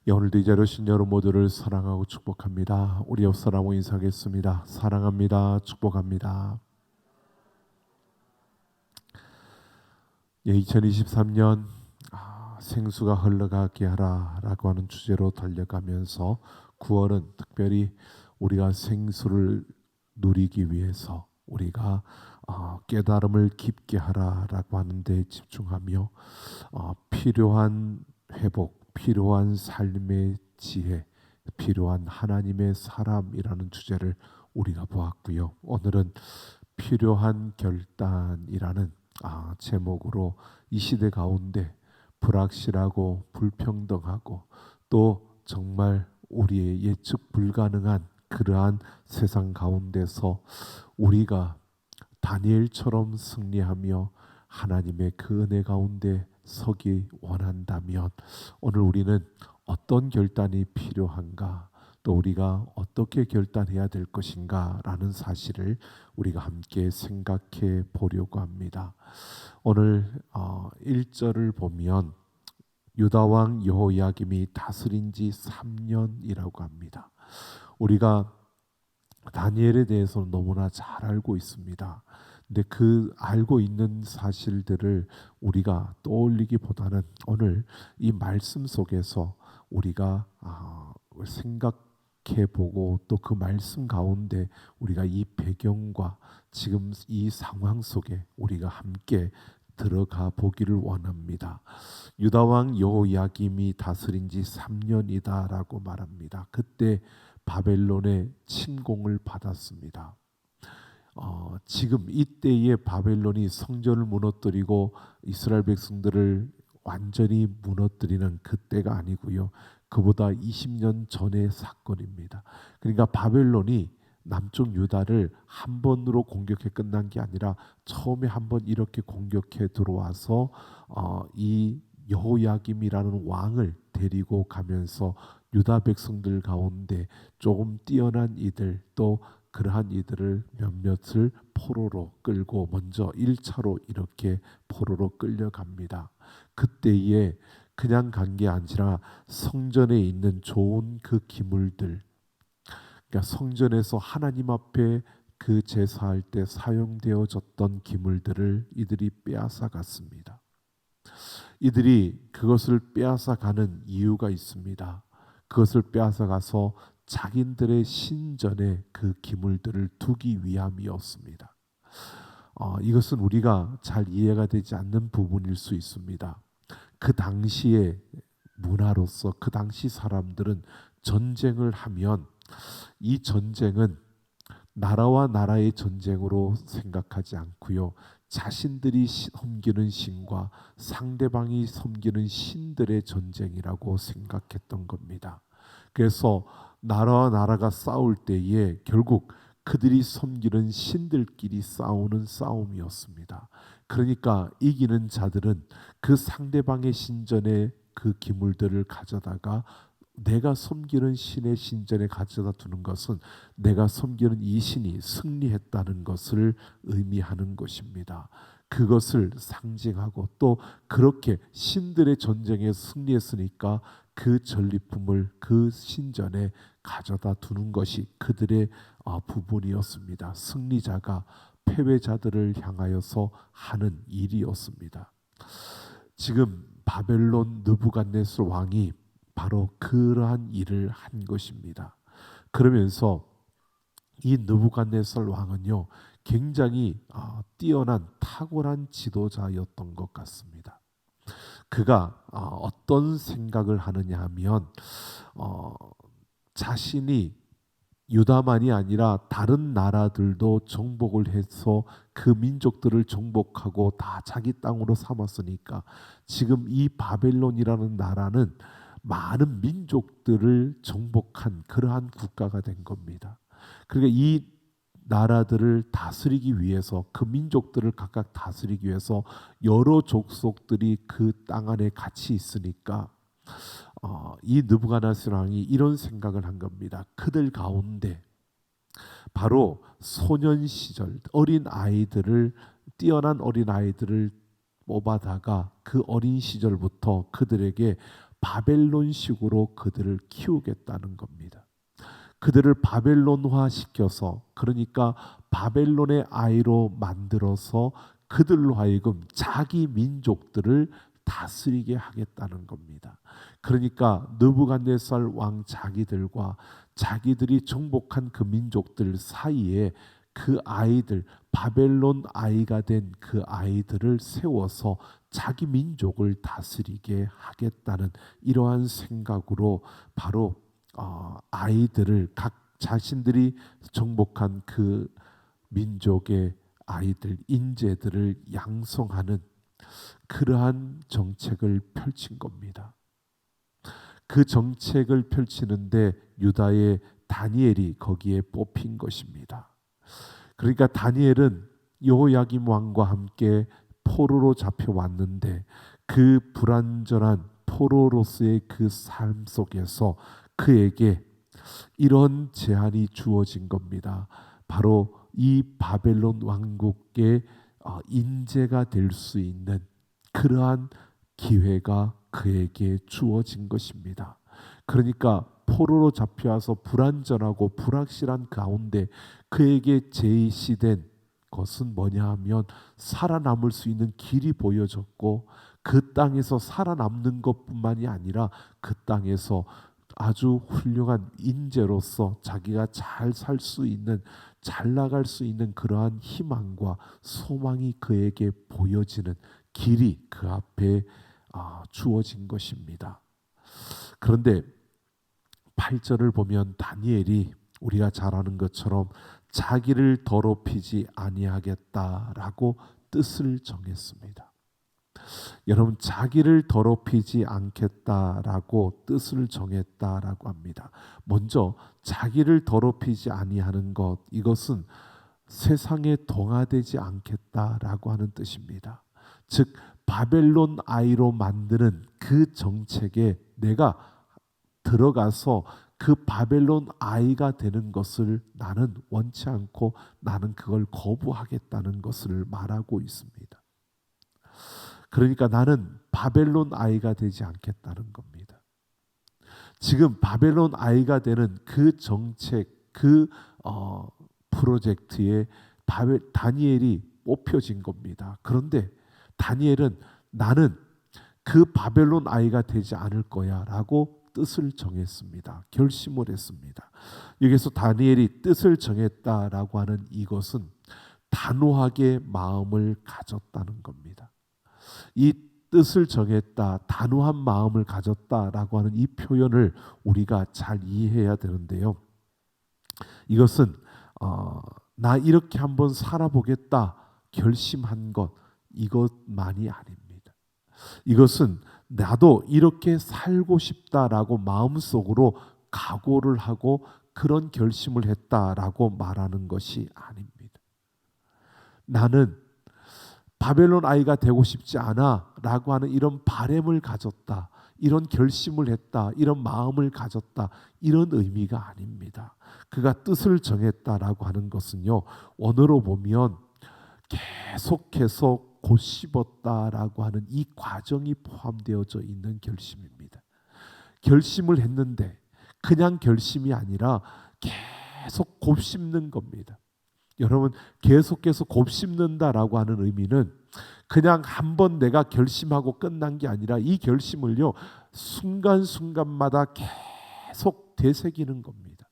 예, 오늘도 이 자리에 오신 여러분 모두를 사랑하고 축복합니다. 우리 옆 사람하고 인사하겠습니다. 사랑합니다. 축복합니다. 예, 2023년 생수가 흘러가게 하라라고 하는 주제로 달려가면서 9월은 특별히 우리가 생수를 누리기 위해서 우리가 깨달음을 깊게 하라라고 하는 데 집중하며 필요한 회복, 필요한 삶의 지혜, 필요한 하나님의 사람이라는 주제를 우리가 보았고요. 오늘은 필요한 결단이라는 제목으로 이 시대 가운데 불확실하고 불평등하고 또 정말 우리의 예측 불가능한 그러한 세상 가운데서 우리가 다니엘처럼 승리하며 하나님의 그 은혜 가운데 서기 원한다면 오늘 우리는 어떤 결단이 필요한가, 또 우리가 어떻게 결단해야 될 것인가 라는 사실을 우리가 함께 생각해 보려고 합니다. 오늘 1절을 보면 유다왕 여호야김이 다스린 지 3년이라고 합니다. 우리가 다니엘에 대해서는 너무나 잘 알고 있습니다. 근데 그 알고 있는 사실들을 우리가 떠올리기보다는 오늘 이 말씀 속에서 우리가 생각해보고 또 그 말씀 가운데 우리가 이 배경과 지금 이 상황 속에 우리가 함께 들어가 보기를 원합니다. 유다왕 여호야김이 다스린 지 3년이다라고 말합니다. 그때 바벨론의 침공을 받았습니다. 지금 이때의 바벨론이 성전을 무너뜨리고 이스라엘 백성들을 완전히 무너뜨리는 그때가 아니고요. 그보다 20년 전의 사건입니다. 그러니까 바벨론이 남쪽 유다를 한 번으로 공격해 끝난 게 아니라 처음에 한 번 이렇게 공격해 들어와서 이 여호야김이라는 왕을 데리고 가면서 유다 백성들 가운데 조금 뛰어난 이들 또 그러한 이들을 몇몇을 포로로 끌고 먼저 1차로 이렇게 포로로 끌려갑니다. 그때에 그냥 간 게 아니라 성전에 있는 좋은 그 기물들, 그러니까 성전에서 하나님 앞에 그 제사할 때 사용되어졌던 기물들을 이들이 빼앗아 갔습니다. 이들이 그것을 빼앗아 가는 이유가 있습니다. 그것을 빼앗아 가서 자기들의 신전에 그 기물들을 두기 위함이었습니다. 이것은 우리가 잘 이해가 되지 않는 부분일 수 있습니다. 그 당시의 문화로서 그 당시 사람들은 전쟁을 하면 이 전쟁은 나라와 나라의 전쟁으로 생각하지 않고요. 자신들이 섬기는 신과 상대방이 섬기는 신들의 전쟁이라고 생각했던 겁니다. 그래서 나라와 나라가 싸울 때에 결국 그들이 섬기는 신들끼리 싸우는 싸움이었습니다. 그러니까 이기는 자들은 그 상대방의 신전에 그 기물들을 가져다가 내가 섬기는 신의 신전에 가져다 두는 것은 내가 섬기는 이 신이 승리했다는 것을 의미하는 것입니다. 그것을 상징하고 또 그렇게 신들의 전쟁에 승리했으니까 그 전리품을 그 신전에 가져다 두는 것이 그들의 부분이었습니다. 승리자가 패배자들을 향하여서 하는 일이었습니다. 지금 바벨론 느부갓네살 왕이 바로 그러한 일을 한 것입니다. 그러면서 이 느부갓네살 왕은요 굉장히 뛰어난 탁월한 지도자였던 것 같습니다. 그가 어떤 생각을 하느냐 하면 자신이 유다만이 아니라 다른 나라들도 정복을 해서 그 민족들을 정복하고 다 자기 땅으로 삼았으니까 지금 이 바벨론이라는 나라는 많은 민족들을 정복한 그러한 국가가 된 겁니다. 그러니까 이 나라들을 다스리기 위해서 그 민족들을 각각 다스리기 위해서 여러 족속들이 그 땅 안에 같이 있으니까 이 느부갓네살 왕이 이런 생각을 한 겁니다. 그들 가운데 바로 소년 시절 어린 아이들을 뛰어난 어린 아이들을 뽑아다가 그 어린 시절부터 그들에게 바벨론식으로 그들을 키우겠다는 겁니다. 그들을 바벨론화 시켜서, 그러니까 바벨론의 아이로 만들어서 그들로 하여금 자기 민족들을 다스리게 하겠다는 겁니다. 그러니까 느부갓네살 왕 자기들과 자기들이 정복한 그 민족들 사이에 그 아이들, 바벨론 아이가 된 그 아이들을 세워서 자기 민족을 다스리게 하겠다는 이러한 생각으로 바로 아이들을, 각 자신들이 정복한 그 민족의 아이들, 인재들을 양성하는 그러한 정책을 펼친 겁니다. 그 정책을 펼치는데 유다의 다니엘이 거기에 뽑힌 것입니다. 그러니까 다니엘은 여호야김 왕과 함께 포로로 잡혀왔는데 그 불완전한 포로로서의 그 삶 속에서 그에게 이런 제한이 주어진 겁니다. 바로 이 바벨론 왕국의 인재가 될 수 있는 그러한 기회가 그에게 주어진 것입니다. 그러니까 포로로 잡혀와서 불완전하고 불확실한 가운데 그에게 제시된 것은 뭐냐 하면 살아남을 수 있는 길이 보여졌고, 그 땅에서 살아남는 것뿐만이 아니라 그 땅에서 아주 훌륭한 인재로서 자기가 잘 살 수 있는, 잘 나갈 수 있는 그러한 희망과 소망이 그에게 보여지는 길이 그 앞에 주어진 것입니다. 그런데 8절을 보면 다니엘이 우리가 잘 아는 것처럼 자기를 더럽히지 아니하겠다라고 뜻을 정했습니다. 여러분, 자기를 더럽히지 않겠다라고 뜻을 정했다라고 합니다. 먼저 자기를 더럽히지 아니하는 것, 이것은 세상에 동화되지 않겠다라고 하는 뜻입니다. 즉 바벨론 아이로 만드는 그 정책에 내가 들어가서 그 바벨론 아이가 되는 것을 나는 원치 않고 나는 그걸 거부하겠다는 것을 말하고 있습니다. 그러니까 나는 바벨론 아이가 되지 않겠다는 겁니다. 지금 바벨론 아이가 되는 그 정책, 그 프로젝트에 다니엘이 뽑혀진 겁니다. 그런데 다니엘은 나는 그 바벨론 아이가 되지 않을 거야 라고 뜻을 정했습니다. 결심을 했습니다. 여기서 다니엘이 뜻을 정했다라고 하는 이것은 단호하게 마음을 가졌다는 겁니다. 이 뜻을 정했다, 단호한 마음을 가졌다라고 하는 이 표현을 우리가 잘 이해해야 되는데요. 이것은 나 이렇게 한번 살아보겠다 결심한 것, 이것만이 아닙니다. 이것은 나도 이렇게 살고 싶다라고 마음속으로 각오를 하고 그런 결심을 했다라고 말하는 것이 아닙니다. 나는 바벨론 아이가 되고 싶지 않아 라고 하는 이런 바램을 가졌다, 이런 결심을 했다, 이런 마음을 가졌다, 이런 의미가 아닙니다. 그가 뜻을 정했다라고 하는 것은요, 원어로 보면 계속해서 곱씹었다라고 하는 이 과정이 포함되어져 있는 결심입니다. 결심을 했는데 그냥 결심이 아니라 계속 곱씹는 겁니다. 여러분, 계속해서 곱씹는다라고 하는 의미는 그냥 한번 내가 결심하고 끝난 게 아니라 이 결심을요, 순간순간마다 계속 되새기는 겁니다.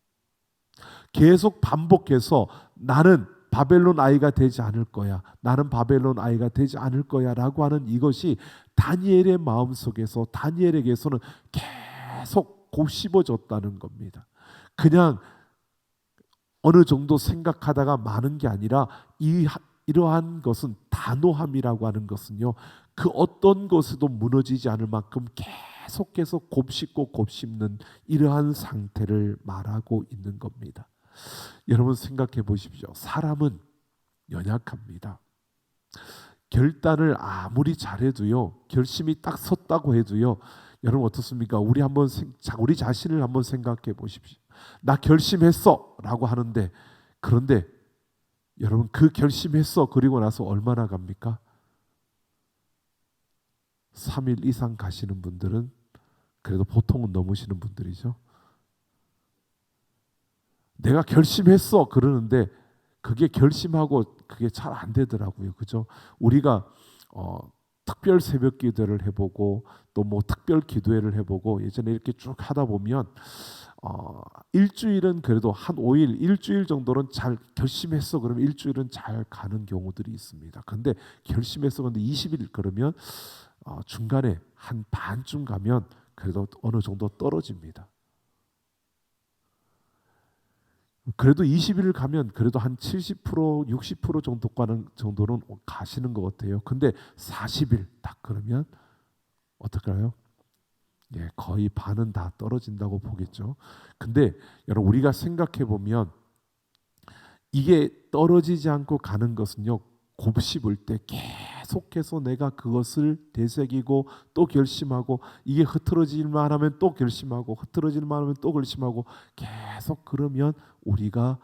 계속 반복해서 나는 바벨론 아이가 되지 않을 거야, 나는 바벨론 아이가 되지 않을 거야 라고 하는 이것이 다니엘의 마음속에서, 다니엘에게서는 계속 곱씹어졌다는 겁니다. 그냥 어느 정도 생각하다가 마는 게 아니라 이러한 것은 단호함이라고 하는 것은요, 그 어떤 것에도 무너지지 않을 만큼 계속해서 곱씹고 곱씹는 이러한 상태를 말하고 있는 겁니다. 여러분 생각해 보십시오. 사람은 연약합니다. 결단을 아무리 잘해도요, 결심이 딱 섰다고 해도요, 여러분 어떻습니까? 우리 자신을 한번 생각해 보십시오. 나 결심했어 라고 하는데, 그런데 여러분 그 결심했어 그리고 나서 얼마나 갑니까? 3일 이상 가시는 분들은 그래도 보통은 넘으시는 분들이죠. 내가 결심했어 그러는데 그게 결심하고 그게 잘 안 되더라고요. 그죠? 우리가 특별 새벽 기도를 해보고 또 뭐 특별 기도회를 해보고 예전에 이렇게 쭉 하다 보면 일주일은 그래도 한 5일, 일주일 정도는 잘 결심했어. 그러면 일주일은 잘 가는 경우들이 있습니다. 근데 결심했어. 근데 20일 그러면 중간에 한 반쯤 가면 그래도 어느 정도 떨어집니다. 그래도 20일 가면 그래도 한 70%, 60% 정도 가는 정도는 가시는 것 같아요. 근데 40일 딱 그러면 어떨까요? 예, 거의 반은 다 떨어진다고 보겠죠. 근데 여러분 우리가 생각해 보면 이게 떨어지지 않고 가는 것은요. 곱씹을 때 계속해서 내가 그것을 되새기고 또 결심하고 이게 흐트러질만 하면 또 결심하고 흐트러질만 하면 또 결심하고 계속 그러면 우리가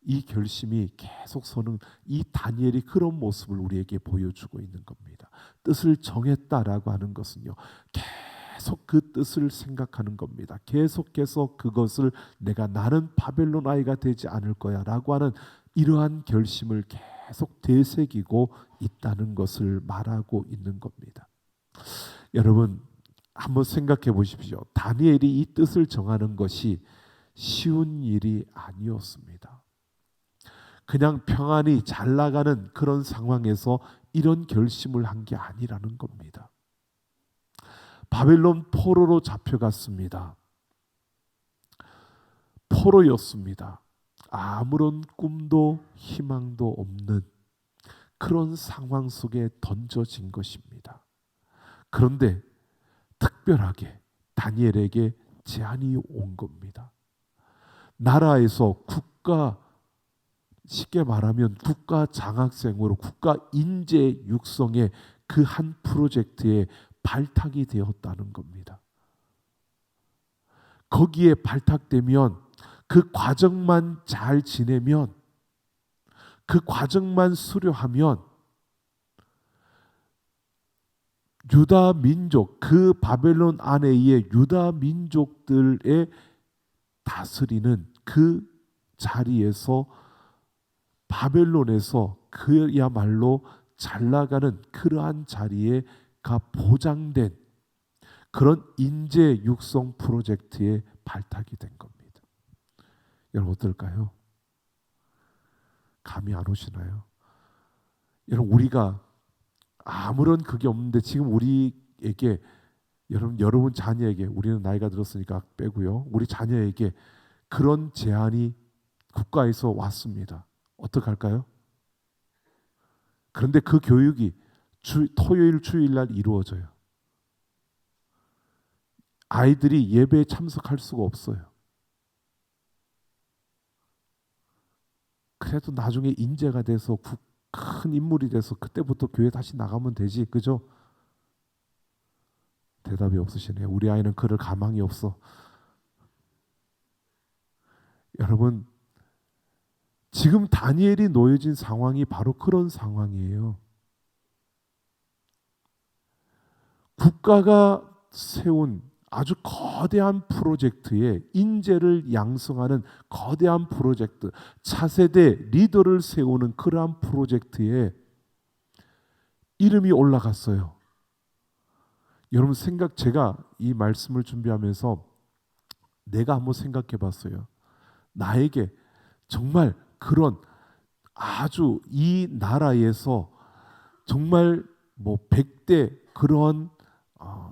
이 결심이 계속 서는 이 다니엘이 그런 모습을 우리에게 보여주고 있는 겁니다. 뜻을 정했다라고 하는 것은요. 계속 그 뜻을 생각하는 겁니다. 계속해서 그것을 내가 나는 바벨론 아이가 되지 않을 거야라고 하는 이러한 결심을 계속 되새기고 있다는 것을 말하고 있는 겁니다. 여러분 한번 생각해 보십시오. 다니엘이 이 뜻을 정하는 것이 쉬운 일이 아니었습니다. 그냥 평안히 잘 나가는 그런 상황에서 이런 결심을 한 게 아니라는 겁니다. 바벨론 포로로 잡혀갔습니다. 포로였습니다. 아무런 꿈도 희망도 없는 그런 상황 속에 던져진 것입니다. 그런데 특별하게 다니엘에게 제안이 온 겁니다. 나라에서 쉽게 말하면 국가 장학생으로 국가 인재 육성의 그 한 프로젝트에 발탁이 되었다는 겁니다. 거기에 발탁되면 그 과정만 잘 지내면 그 과정만 수료하면 유다 민족 그 바벨론 안에의 유다 민족들의 다스리는 그 자리에서 바벨론에서 그야말로 잘 나가는 그러한 자리에가 보장된 그런 인재 육성 프로젝트에 발탁이 된 겁니다. 여러분 어떨까요? 감이 안 오시나요? 여러분 우리가 아무런 그게 없는데 지금 우리에게 여러분 자녀에게 우리는 나이가 들었으니까 빼고요. 우리 자녀에게 그런 제안이 국가에서 왔습니다. 어떡할까요? 그런데 그 교육이 토요일 주일날 이루어져요. 아이들이 예배에 참석할 수가 없어요. 그래도 나중에 인재가 돼서 큰 인물이 돼서 그때부터 교회 다시 나가면 되지. 그죠? 대답이 없으시네요. 우리 아이는 그럴 가망이 없어. 여러분 지금 다니엘이 놓여진 상황이 바로 그런 상황이에요. 국가가 세운 아주 거대한 프로젝트에 인재를 양성하는 거대한 프로젝트, 차세대 리더를 세우는 그러한 프로젝트에 이름이 올라갔어요. 여러분 제가 이 말씀을 준비하면서 내가 한번 생각해 봤어요. 나에게 정말 그런 아주 이 나라에서 정말 뭐 100대 그런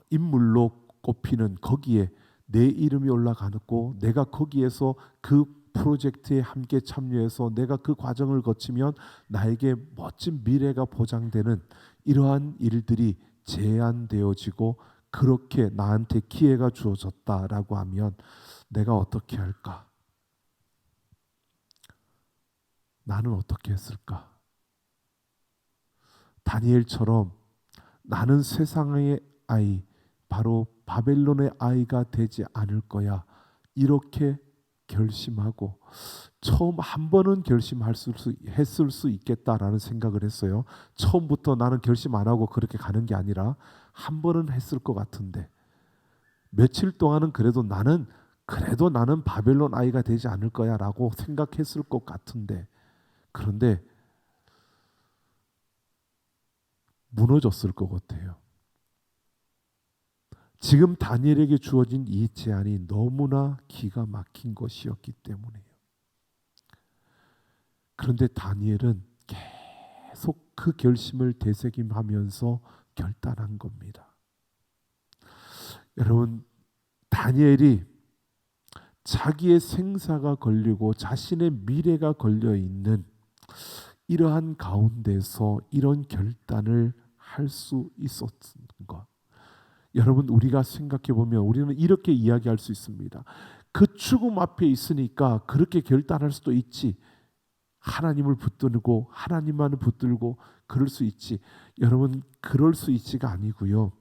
인물로 꼽히는 거기에 내 이름이 올라가고 내가 거기에서 그 프로젝트에 함께 참여해서 내가 그 과정을 거치면 나에게 멋진 미래가 보장되는 이러한 일들이 제안되어지고 그렇게 나한테 기회가 주어졌다라고 하면 내가 어떻게 할까? 나는 어떻게 했을까? 다니엘처럼 나는 세상의 아이, 바로 바벨론의 아이가 되지 않을 거야. 이렇게 결심하고 처음 한 번은 했을 수 있겠다라는 생각을 했어요. 처음부터 나는 결심 안 하고 그렇게 가는 게 아니라 한 번은 했을 것 같은데 며칠 동안은 그래도 나는 바벨론 아이가 되지 않을 거야라고 생각했을 것 같은데, 그런데 무너졌을 것 같아요. 지금 다니엘에게 주어진 이 제안이 너무나 기가 막힌 것이었기 때문이에요. 그런데 다니엘은 계속 그 결심을 되새김하면서 결단한 겁니다. 여러분, 다니엘이 자기의 생사가 걸리고 자신의 미래가 걸려 있는 이러한 가운데서 이런 결단을 할 수 있었던 것. 여러분, 우리가 생각해 보면 우리는 이렇게 이야기할 수 있습니다. 그 죽음 앞에 있으니까 그렇게 결단할 수도 있지. 하나님을 붙들고 하나님만을 붙들고 그럴 수 있지. 여러분, 그럴 수 있지가 아니고요.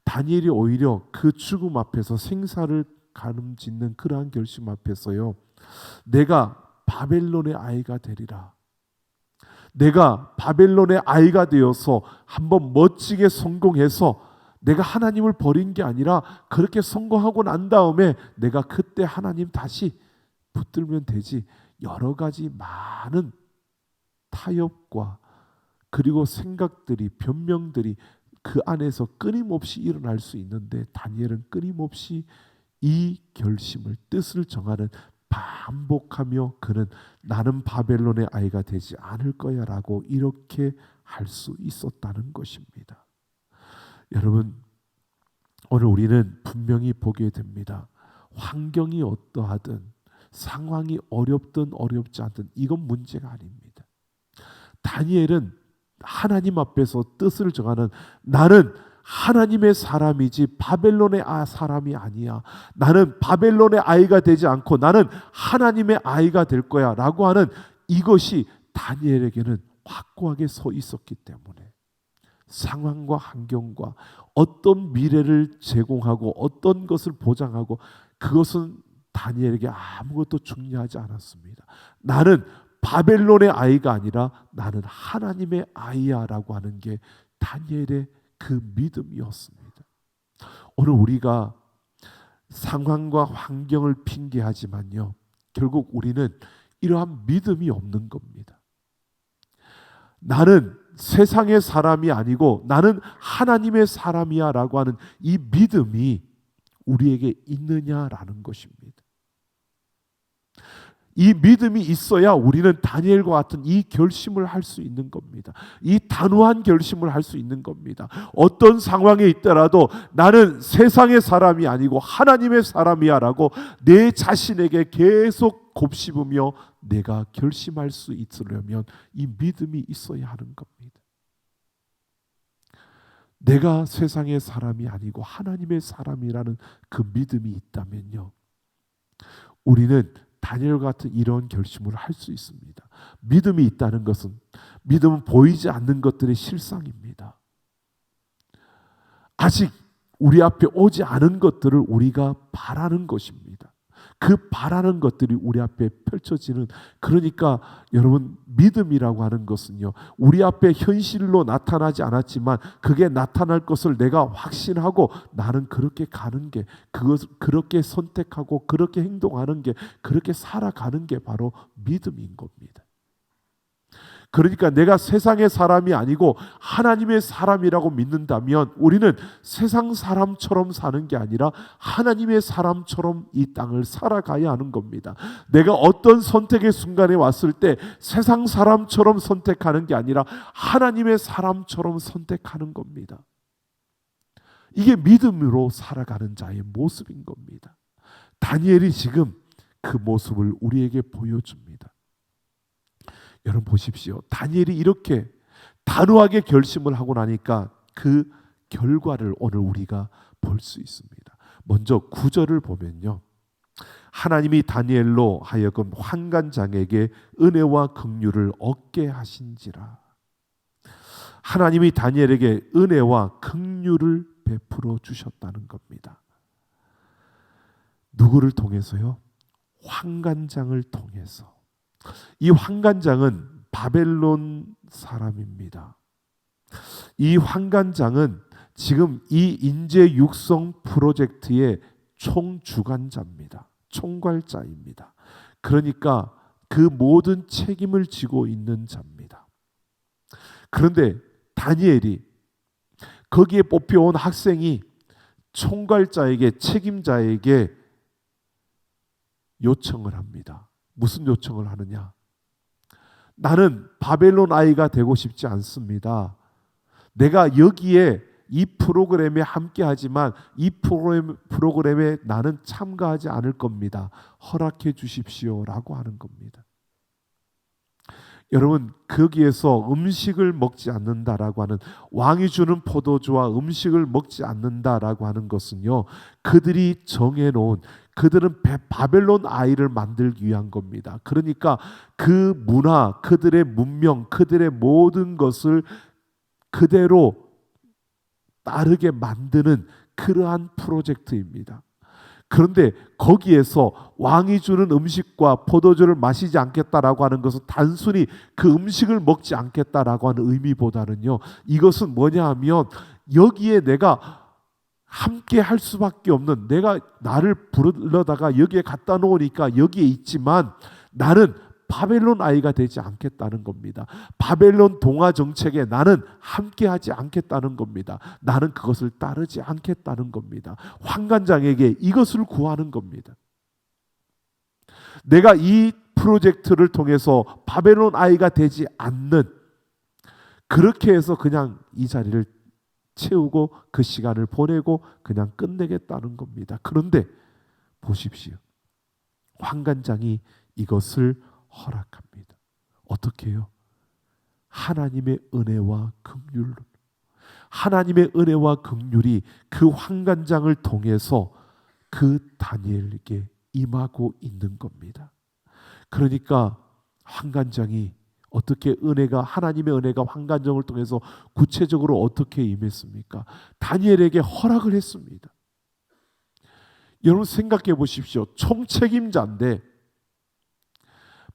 다니엘이 오히려 그 죽음 앞에서 생사를 가늠짓는 그러한 결심 앞에서요, 내가 바벨론의 아이가 되리라. 내가 바벨론의 아이가 되어서 한번 멋지게 성공해서 내가 하나님을 버린 게 아니라 그렇게 성공하고 난 다음에 내가 그때 하나님 다시 붙들면 되지. 여러 가지 많은 타협과 그리고 생각들이, 변명들이 그 안에서 끊임없이 일어날 수 있는데, 다니엘은 끊임없이 이 결심을, 뜻을 정하는, 반복하며 그는 나는 바벨론의 아이가 되지 않을 거야 라고 이렇게 할 수 있었다는 것입니다. 여러분, 오늘 우리는 분명히 보게 됩니다. 환경이 어떠하든, 상황이 어렵든 어렵지 않든 이건 문제가 아닙니다. 다니엘은 하나님 앞에서 뜻을 정하는, 나는 하나님의 사람이지 바벨론의 사람이 아니야. 나는 바벨론의 아이가 되지 않고 나는 하나님의 아이가 될 거야 라고 하는 이것이 다니엘에게는 확고하게 서 있었기 때문에 상황과 환경과 어떤 미래를 제공하고 어떤 것을 보장하고 그것은 다니엘에게 아무것도 중요하지 않았습니다. 나는 바벨론의 아이가 아니라 나는 하나님의 아이야 라고 하는 게 다니엘의 그 믿음이었습니다. 오늘 우리가 상황과 환경을 핑계하지만요, 결국 우리는 이러한 믿음이 없는 겁니다. 나는 세상의 사람이 아니고 나는 하나님의 사람이야 라고 하는 이 믿음이 우리에게 있느냐라는 것입니다. 이 믿음이 있어야 우리는 다니엘과 같은 이 결심을 할 수 있는 겁니다. 이 단호한 결심을 할 수 있는 겁니다. 어떤 상황에 있더라도 나는 세상의 사람이 아니고 하나님의 사람이야 라고 내 자신에게 계속 곱씹으며 내가 결심할 수 있으려면 이 믿음이 있어야 하는 겁니다. 내가 세상의 사람이 아니고 하나님의 사람이라는 그 믿음이 있다면요, 우리는 다니엘 같은 이런 결심을 할 수 있습니다. 믿음이 있다는 것은, 믿음은 보이지 않는 것들의 실상입니다. 아직 우리 앞에 오지 않은 것들을 우리가 바라는 것입니다. 그 바라는 것들이 우리 앞에 펼쳐지는, 그러니까 여러분, 믿음이라고 하는 것은요, 우리 앞에 현실로 나타나지 않았지만 그게 나타날 것을 내가 확신하고 나는 그렇게 가는 게, 그렇게 선택하고 그렇게 행동하는 게, 그렇게 살아가는 게 바로 믿음인 겁니다. 그러니까 내가 세상의 사람이 아니고 하나님의 사람이라고 믿는다면 우리는 세상 사람처럼 사는 게 아니라 하나님의 사람처럼 이 땅을 살아가야 하는 겁니다. 내가 어떤 선택의 순간에 왔을 때 세상 사람처럼 선택하는 게 아니라 하나님의 사람처럼 선택하는 겁니다. 이게 믿음으로 살아가는 자의 모습인 겁니다. 다니엘이 지금 그 모습을 우리에게 보여줍니다. 여러분 보십시오. 다니엘이 이렇게 단호하게 결심을 하고 나니까 그 결과를 오늘 우리가 볼 수 있습니다. 먼저 9절을 보면요, 하나님이 다니엘로 하여금 환관장에게 은혜와 긍휼을 얻게 하신지라. 하나님이 다니엘에게 은혜와 긍휼을 베풀어 주셨다는 겁니다. 누구를 통해서요? 환관장을 통해서. 이 환관장은 바벨론 사람입니다. 이 환관장은 지금 이 인재 육성 프로젝트의 총주관자입니다. 총괄자입니다. 그러니까 그 모든 책임을 지고 있는 자입니다. 그런데 다니엘이 거기에 뽑혀온 학생이 총괄자에게, 책임자에게 요청을 합니다. 무슨 요청을 하느냐? 나는 바벨론 아이가 되고 싶지 않습니다. 내가 여기에 이 프로그램에 함께하지만 이 프로그램에 나는 참가하지 않을 겁니다. 허락해 주십시오라고 하는 겁니다. 여러분, 거기에서 음식을 먹지 않는다라고 하는, 왕이 주는 포도주와 음식을 먹지 않는다라고 하는 것은요, 그들이 정해놓은, 그들은 바벨론 아이를 만들기 위한 겁니다. 그러니까 그 문화, 그들의 문명, 그들의 모든 것을 그대로 따르게 만드는 그러한 프로젝트입니다. 그런데 거기에서 왕이 주는 음식과 포도주를 마시지 않겠다라고 하는 것은 단순히 그 음식을 먹지 않겠다라고 하는 의미보다는요, 이것은 뭐냐 하면 여기에 내가 함께 할 수밖에 없는, 내가 나를 부르다가 여기에 갖다 놓으니까 여기에 있지만 나는 바벨론 아이가 되지 않겠다는 겁니다. 바벨론 동화 정책에 나는 함께하지 않겠다는 겁니다. 나는 그것을 따르지 않겠다는 겁니다. 환관장에게 이것을 구하는 겁니다. 내가 이 프로젝트를 통해서 바벨론 아이가 되지 않는, 그렇게 해서 그냥 이 자리를 채우고 그 시간을 보내고 그냥 끝내겠다는 겁니다. 그런데 보십시오. 환관장이 이것을 허락합니다. 어떻게 해요? 하나님의 은혜와 긍휼로. 하나님의 은혜와 긍휼이 그 환관장을 통해서 그 다니엘에게 임하고 있는 겁니다. 그러니까 환관장이 어떻게 하나님의 은혜가 환관장을 통해서 구체적으로 어떻게 임했습니까? 다니엘에게 허락을 했습니다. 여러분 생각해 보십시오. 총책임자인데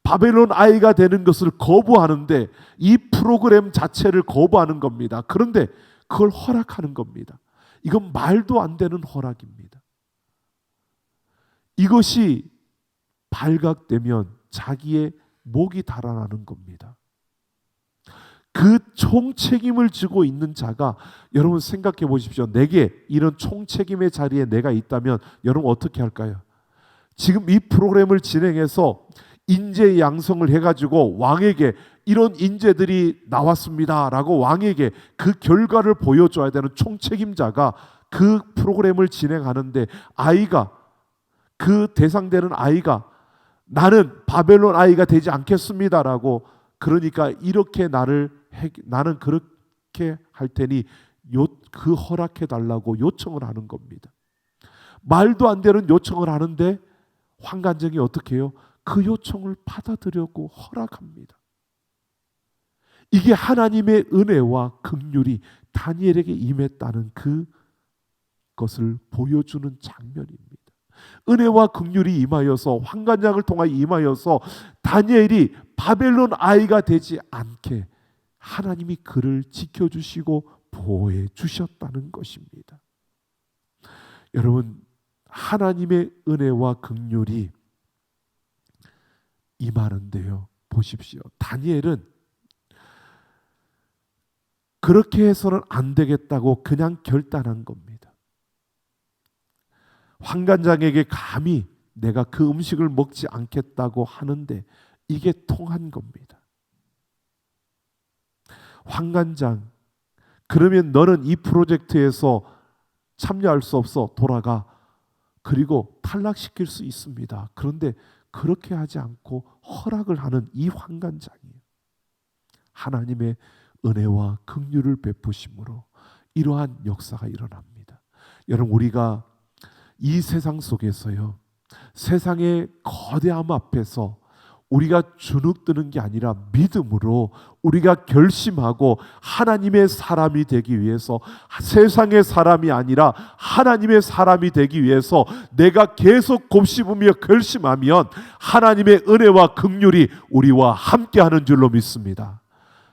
바벨론 아이가 되는 것을 거부하는데, 이 프로그램 자체를 거부하는 겁니다. 그런데 그걸 허락하는 겁니다. 이건 말도 안 되는 허락입니다. 이것이 발각되면 자기의 목이 달아나는 겁니다. 그 총책임을 지고 있는 자가, 여러분 생각해 보십시오. 내게 이런 총책임의 자리에 내가 있다면 여러분 어떻게 할까요? 지금 이 프로그램을 진행해서 인재 양성을 해가지고 왕에게 이런 인재들이 나왔습니다라고 왕에게 그 결과를 보여줘야 되는 총책임자가 그 프로그램을 진행하는데, 아이가, 그 대상되는 아이가 나는 바벨론 아이가 되지 않겠습니다라고, 그러니까 이렇게 나는 그렇게 할 테니 그 허락해 달라고 요청을 하는 겁니다. 말도 안 되는 요청을 하는데 환관장이 어떻게 해요? 그 요청을 받아들여고 허락합니다. 이게 하나님의 은혜와 긍휼이 다니엘에게 임했다는 그것을 보여주는 장면입니다. 은혜와 긍휼이 임하여서, 환관장을 통하여 임하여서 다니엘이 바벨론 아이가 되지 않게 하나님이 그를 지켜주시고 보호해 주셨다는 것입니다. 여러분, 하나님의 은혜와 긍휼이 임하는데요, 보십시오. 다니엘은 그렇게 해서는 안 되겠다고 그냥 결단한 겁니다. 환관장에게 감히 내가 그 음식을 먹지 않겠다고 하는데 이게 통한 겁니다. 환관장, 그러면 너는 이 프로젝트에서 참여할 수 없어, 돌아가. 그리고 탈락시킬 수 있습니다. 그런데 그렇게 하지 않고 허락을 하는 이 환관장이에요. 하나님의 은혜와 긍휼을 베푸심으로 이러한 역사가 일어납니다. 여러분, 우리가 이 세상 속에서요, 세상의 거대함 앞에서 우리가 주눅드는 게 아니라 믿음으로 우리가 결심하고 하나님의 사람이 되기 위해서, 세상의 사람이 아니라 하나님의 사람이 되기 위해서 내가 계속 곱씹으며 결심하면 하나님의 은혜와 긍휼이 우리와 함께하는 줄로 믿습니다.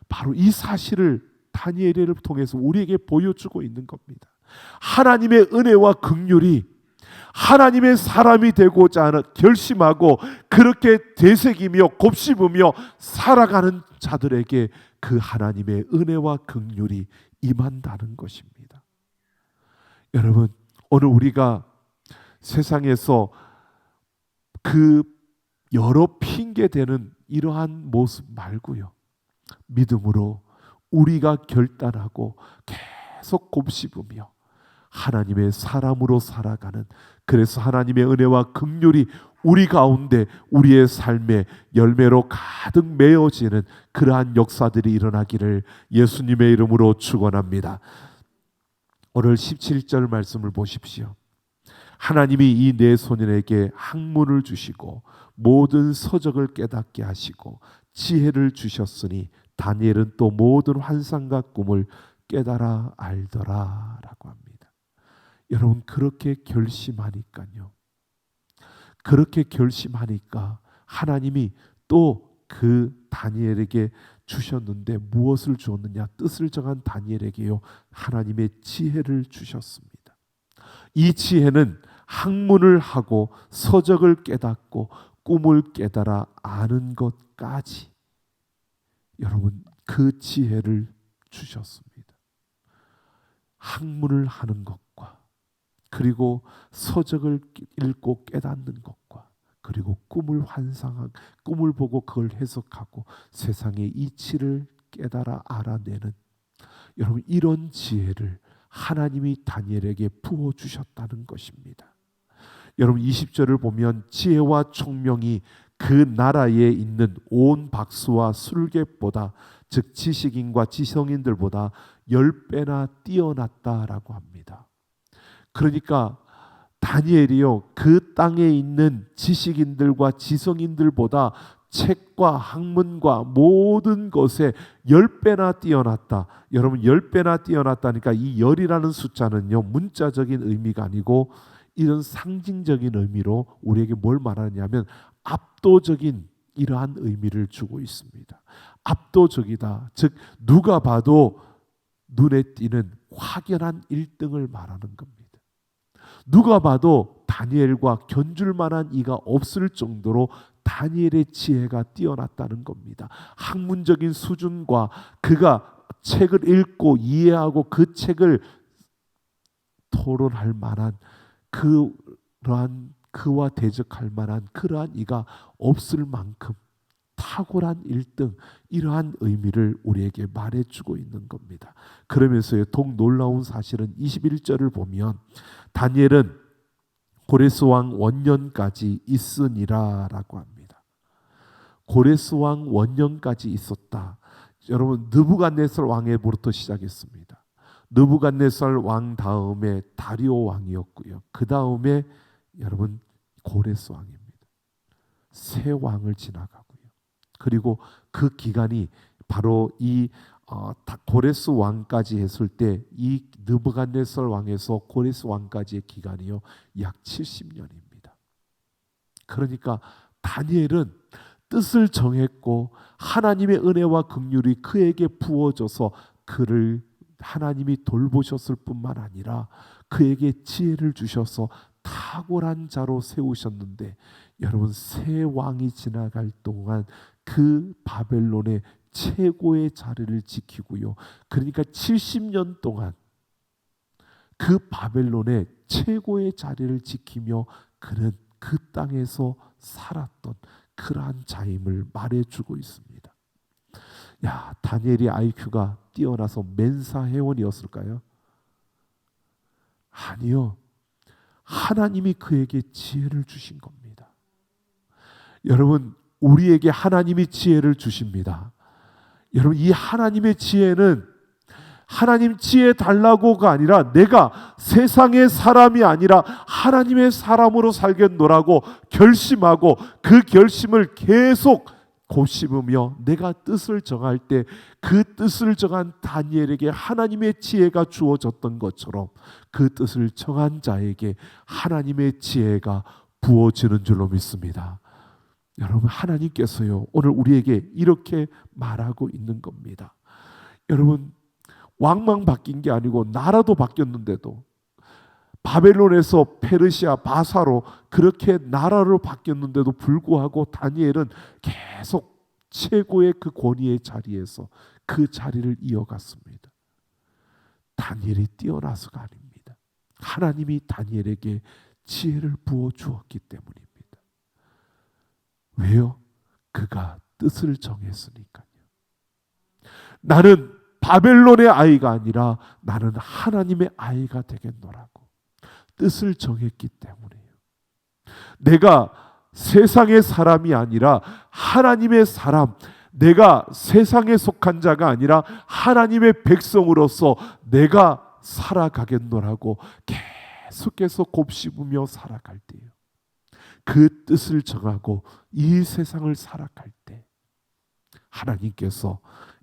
바로 이 사실을 다니엘을 통해서 우리에게 보여주고 있는 겁니다. 하나님의 은혜와 긍휼이 하나님의 사람이 되고자 하는 결심하고 그렇게 되새기며 곱씹으며 살아가는 자들에게 그 하나님의 은혜와 긍휼이 임한다는 것입니다. 여러분, 오늘 우리가 세상에서 그 여러 핑계대는 이러한 모습 말고요, 믿음으로 우리가 결단하고 계속 곱씹으며 하나님의 사람으로 살아가는, 그래서 하나님의 은혜와 긍휼이 우리 가운데 우리의 삶의 열매로 가득 메어지는 그러한 역사들이 일어나기를 예수님의 이름으로 축원합니다. 오늘 17절 말씀을 보십시오. 하나님이 이 네 소년에게 학문을 주시고 모든 서적을 깨닫게 하시고 지혜를 주셨으니 다니엘은 또 모든 환상과 꿈을 깨달아 알더라 라고 합니다. 여러분, 그렇게 결심하니까요, 그렇게 결심하니까 하나님이 또 그 다니엘에게 주셨는데 무엇을 주었느냐? 뜻을 정한 다니엘에게요, 하나님의 지혜를 주셨습니다. 이 지혜는 학문을 하고 서적을 깨닫고 꿈을 깨달아 아는 것까지, 여러분, 그 지혜를 주셨습니다. 학문을 하는 것과, 그리고 서적을 읽고 깨닫는 것과, 그리고 꿈을 환상하고 꿈을 보고 그걸 해석하고 세상의 이치를 깨달아 알아내는, 여러분, 이런 지혜를 하나님이 다니엘에게 부어주셨다는 것입니다. 여러분, 20절을 보면 지혜와 총명이 그 나라에 있는 온 박수와 술객보다, 즉 지식인과 지성인들보다 10배나 뛰어났다라고 합니다. 그러니까 다니엘이요, 그 땅에 있는 지식인들과 지성인들보다 책과 학문과 모든 것에 10배나 뛰어났다. 여러분, 10배나 뛰어났다니까 이 열이라는 숫자는요, 문자적인 의미가 아니고 이런 상징적인 의미로 우리에게 뭘 말하냐면 압도적인 이러한 의미를 주고 있습니다. 압도적이다. 즉 누가 봐도 눈에 띄는 확연한 1등을 말하는 겁니다. 누가 봐도 다니엘과 견줄 만한 이가 없을 정도로 다니엘의 지혜가 뛰어났다는 겁니다. 학문적인 수준과 그가 책을 읽고 이해하고 그 책을 토론할 만한 그러한, 그와 대적할 만한 그러한 이가 없을 만큼 탁월한 1등, 이러한 의미를 우리에게 말해주고 있는 겁니다. 그러면서요, 더욱 놀라운 사실은 21절을 보면 다니엘은 고레스 왕 원년까지 있으니라 라고 합니다. 고레스 왕 원년까지 있었다. 여러분, 느부갓네살 왕에부터 시작했습니다. 느부갓네살 왕 다음에 다리오 왕이었고요, 그 다음에 여러분 고레스 왕입니다. 세 왕을 지나가고요. 그리고 그 기간이 바로 이 고레스 왕까지 했을 때 이 느부갓네살 왕에서 고레스 왕까지의 기간이요, 약 70년입니다. 그러니까 다니엘은 뜻을 정했고 하나님의 은혜와 긍휼이 그에게 부어져서 그를 하나님이 돌보셨을 뿐만 아니라 그에게 지혜를 주셔서 탁월한 자로 세우셨는데, 여러분, 세 왕이 지나갈 동안 그 바벨론의 최고의 자리를 지키고요, 그러니까 70년 동안 그 바벨론의 최고의 자리를 지키며 그는 그 땅에서 살았던 그러한 자임을 말해주고 있습니다. 야, 다니엘이 IQ가 뛰어나서 멘사 회원이었을까요? 아니요, 하나님이 그에게 지혜를 주신 겁니다. 여러분, 우리에게 하나님이 지혜를 주십니다. 여러분, 이 하나님의 지혜는 하나님 지혜 달라고가 아니라 내가 세상의 사람이 아니라 하나님의 사람으로 살겠노라고 결심하고 그 결심을 계속 곱씹으며 내가 뜻을 정할 때 그 뜻을 정한 다니엘에게 하나님의 지혜가 주어졌던 것처럼 그 뜻을 정한 자에게 하나님의 지혜가 부어지는 줄로 믿습니다. 여러분, 하나님께서요, 오늘 우리에게 이렇게 말하고 있는 겁니다. 여러분, 왕만 바뀐 게 아니고 나라도 바뀌었는데도, 바벨론에서 페르시아 바사로 그렇게 나라로 바뀌었는데도 불구하고 다니엘은 계속 최고의 그 권위의 자리에서 그 자리를 이어갔습니다. 다니엘이 뛰어나서가 아닙니다. 하나님이 다니엘에게 지혜를 부어 주었기 때문입니다. 왜요? 그가 뜻을 정했으니까요. 나는 바벨론의 아이가 아니라 나는 하나님의 아이가 되겠노라고 뜻을 정했기 때문이에요. 내가 세상의 사람이 아니라 하나님의 사람, 내가 세상에 속한 자가 아니라 하나님의 백성으로서 내가 살아가겠노라고 계속해서 곱씹으며 살아갈 때요, 그 뜻을 정하고 이 세상을 살아갈 때 하나님께서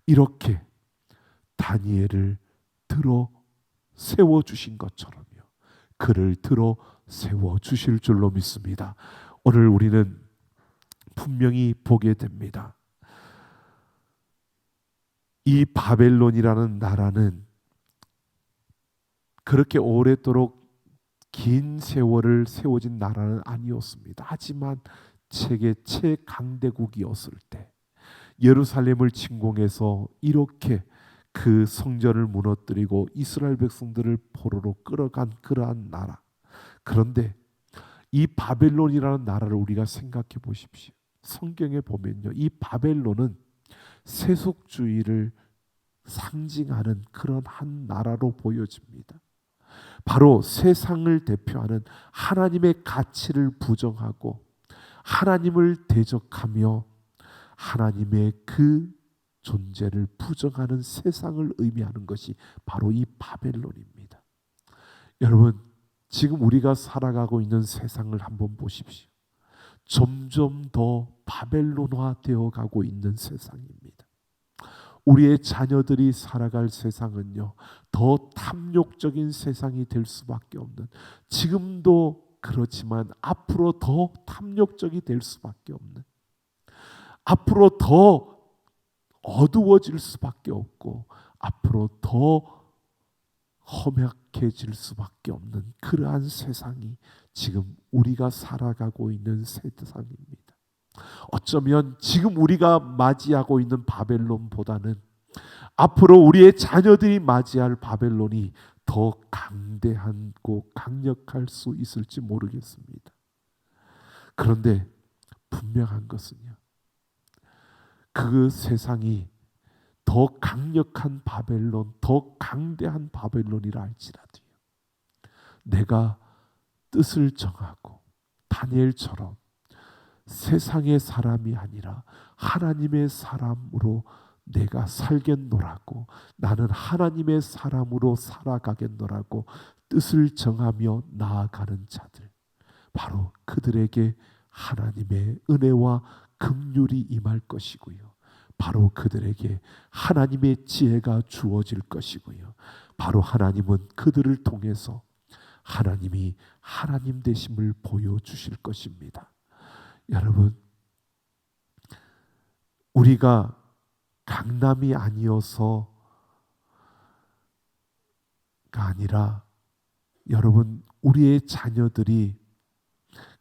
이렇게 다니엘을 들어 세워주신 것처럼요, 그를 들어 세워주실 줄로 믿습니다. 오늘 우리는 분명히 보게 됩니다. 이 바벨론이라는 나라는 그렇게 오랫도록 긴 세월을 세워진 나라는 아니었습니다. 하지만 세계 최강대국이었을 때 예루살렘을 침공해서 이렇게 그 성전을 무너뜨리고 이스라엘 백성들을 포로로 끌어간 그러한 나라. 그런데 이 바벨론이라는 나라를 우리가 생각해 보십시오. 성경에 보면요, 이 바벨론은 세속주의를 상징하는 그런 한 나라로 보여집니다. 바로 세상을 대표하는 하나님의 가치를 부정하고 하나님을 대적하며 하나님의 그 존재를 부정하는 세상을 의미하는 것이 바로 이 바벨론입니다. 여러분, 지금 우리가 살아가고 있는 세상을 한번 보십시오. 점점 더 바벨론화 되어 가고 있는 세상입니다. 우리의 자녀들이 살아갈 세상은요, 더 탐욕적인 세상이 될 수밖에 없는, 지금도 그렇지만 앞으로 더 탐욕적이 될 수밖에 없는, 앞으로 더 어두워질 수밖에 없고 앞으로 더 험악해질 수밖에 없는 그러한 세상이 지금 우리가 살아가고 있는 세상입니다. 어쩌면 지금 우리가 맞이하고 있는 바벨론보다는 앞으로 우리의 자녀들이 맞이할 바벨론이 더 강대하고 강력할 수 있을지 모르겠습니다. 그런데 분명한 것은요, 그 세상이 더 강력한 바벨론, 더 강대한 바벨론이라 할지라도요, 내가 뜻을 정하고 다니엘처럼 세상의 사람이 아니라 하나님의 사람으로 내가 살겠노라고, 나는 하나님의 사람으로 살아가겠노라고 뜻을 정하며 나아가는 자들, 바로 그들에게 하나님의 은혜와 긍휼이 임할 것이고요, 바로 그들에게 하나님의 지혜가 주어질 것이고요, 바로 하나님은 그들을 통해서 하나님이 하나님 되심을 보여주실 것입니다. 여러분, 우리가 강남이 아니어서가 아니라, 여러분, 우리의 자녀들이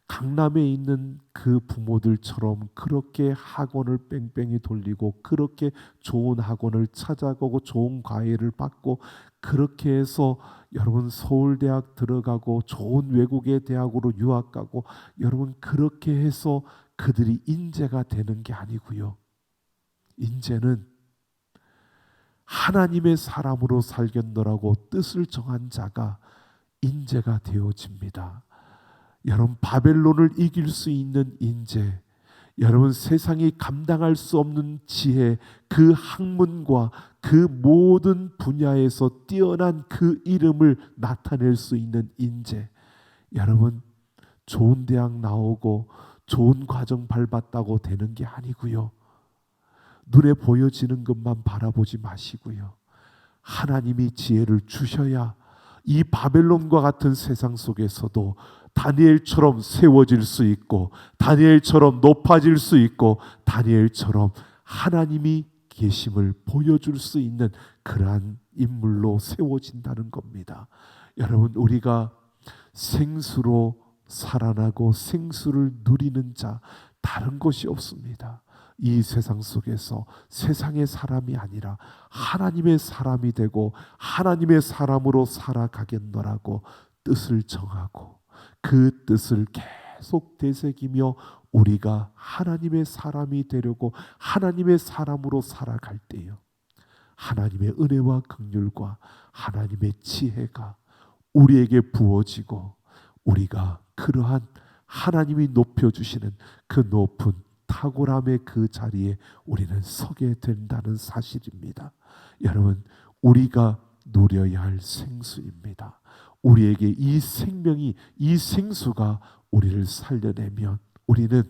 강남에 있는 그 부모들처럼 그렇게 학원을 뺑뺑이 돌리고 그렇게 좋은 학원을 찾아가고 좋은 과외를 받고 그렇게 해서 여러분 서울대학 들어가고 좋은 외국의 대학으로 유학 가고, 여러분 그렇게 해서 그들이 인재가 되는 게 아니고요, 인재는 하나님의 사람으로 살겠노라고 뜻을 정한 자가 인재가 되어집니다. 여러분, 바벨론을 이길 수 있는 인재, 여러분 세상이 감당할 수 없는 지혜, 그 학문과 그 모든 분야에서 뛰어난 그 이름을 나타낼 수 있는 인재, 여러분 좋은 대학 나오고 좋은 과정 밟았다고 되는 게 아니고요, 눈에 보여지는 것만 바라보지 마시고요, 하나님이 지혜를 주셔야 이 바벨론과 같은 세상 속에서도 다니엘처럼 세워질 수 있고, 다니엘처럼 높아질 수 있고, 다니엘처럼 하나님이 계심을 보여줄 수 있는 그러한 인물로 세워진다는 겁니다. 여러분, 우리가 생수로 살아나고 생수를 누리는 자 다른 것이 없습니다. 이 세상 속에서 세상의 사람이 아니라 하나님의 사람이 되고 하나님의 사람으로 살아가겠노라고 뜻을 정하고 그 뜻을 계속 되새기며 우리가 하나님의 사람이 되려고 하나님의 사람으로 살아갈 때요, 하나님의 은혜와 긍휼과 하나님의 지혜가 우리에게 부어지고 우리가 그러한 하나님이 높여주시는 그 높은 탁월함의 그 자리에 우리는 서게 된다는 사실입니다. 여러분, 우리가 누려야 할 생수입니다. 우리에게 이 생명이, 이 생수가 우리를 살려내면 우리는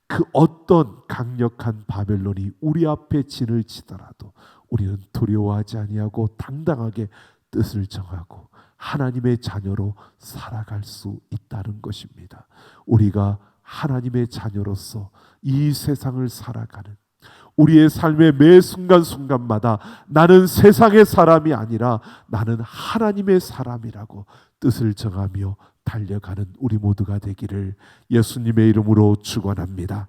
그 어떤 강력한 바벨론이 우리 앞에 진을 치더라도 우리는 두려워하지 아니하고 당당하게 뜻을 정하고 하나님의 자녀로 살아갈 수 있다는 것입니다. 우리가 하나님의 자녀로서 이 세상을 살아가는 우리의 삶의 매 순간순간마다 나는 세상의 사람이 아니라 나는 하나님의 사람이라고 뜻을 정하며 달려가는 우리 모두가 되기를 예수님의 이름으로 축원합니다.